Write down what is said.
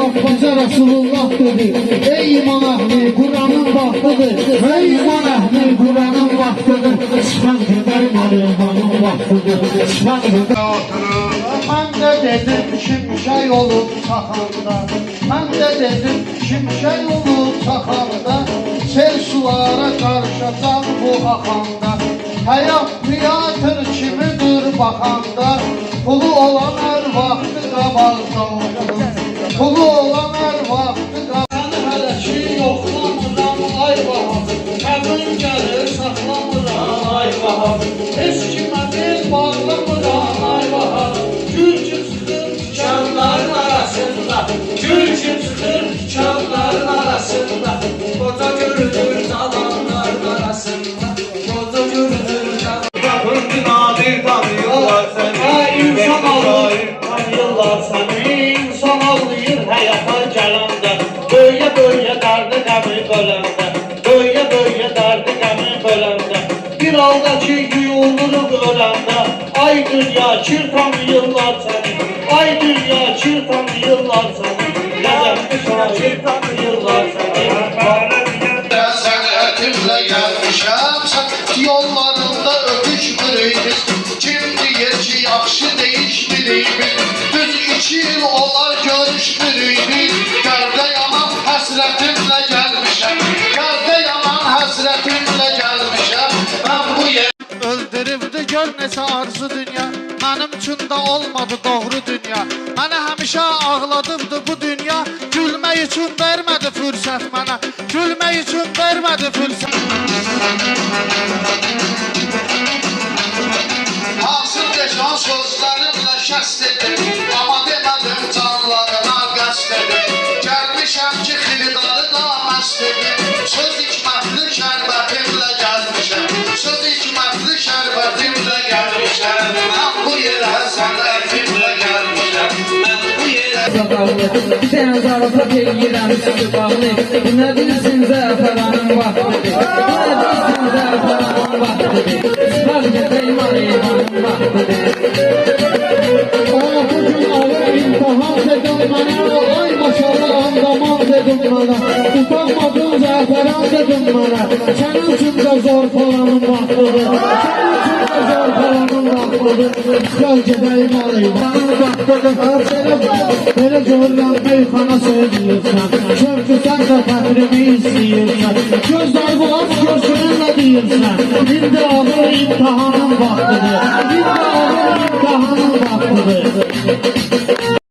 bak bize Resulullah dedi. Ey iman ehli Kur'an'ın vaktidir. Ey iman ehli Kur'an'ın vaktidir. Çıkan kadar imanın vaktidir. Çıkan kadar. Ben de dedim şimşek olup sakanda. Ben de dedim şimşek olup sakanda. Sel sulara karışacak bu akanda. Hayat tiyatr kimidir bakanda. Pulu olan her vakti qabaqda olur. Pulu olan her vakti qabaqda. Hələ ki yoxlamıram ay bahadır. Qəbul gəlir saxlamıram ay bahadır. Heç kimə bel bağlamıram ay bahadır. Gül kim çıxır tikanların arasında. Gül kim çıxır tikanların arasında. Qoca görünür dalanların arasında. Qoca görünür dalanların arasında. Tanıyırlar səni, insan ağlayır həyata gələndə. Böyüyə dərdi qəmi böləndə. Böyüyə dərdi qəmi böləndə. Bir halda ki yuyuluruq öləndə. Ay dünya kir tanıyırlar səni. Ay dünya kir tanıyırlar səni. Ləzətli şair tanıyırlar səni. Sənətimlə gəlmişəm, sən yollarında öpüşmürüydün. Kim deyir ki yaxşı değişmiriydik. Düz 2 yıl olar görüşmürüydük. Gərdə yanan həsrətimlə gəlmişəm. Gərdə yanan həsrətimlə gəlmişəm. Mən bu yer öldürübdü gör neçə arzu dünya. Mənim üçün də olmadı doğru dünya. Mənə həmişə ağladıbdı bu dünya. Gülmək üçün vermədi fürsət mənə. Gülmək üçün vermədi fürsət. Hasıl deşan sözlerimle şəst edim. Ama demədim canlarına qəst edim. Gəlmişəm ki xilidarı da məst edim. Söz hikmətli şərbətimlə gəlmişəm. Söz hikmətli şərbətimlə gəlmişəm. Mən bu yerə sənətimlə gəlmişəm. Mən bu yerə Sən zarafat eləyirəm sizi bağlı. Nə bilsin zəfəranın vaxtıdır. Nə bilsin zəfəranın vaxtıdır. Çıxar gedək imanın vaxtıdır. Bugün ağır imtihan dedim mənə. Ay maşallah andaman dedim mənə. Utanmadın zəfəran dedim mənə. Sənin üçün də zor falanın vaxtıdır. Sənin üçün də zor falanın vaxtıdır. Çıxar gedək imanın vaxtıdır. Belə görürəm meyxana söyləyirsən. Çünki sən də fəkrimi istəyirsən. Gözlər bulan görsünün nə deyirsən. İndi ağır imtihanın vaxtıdır. İndi ağır imtihanın vaxtıdır.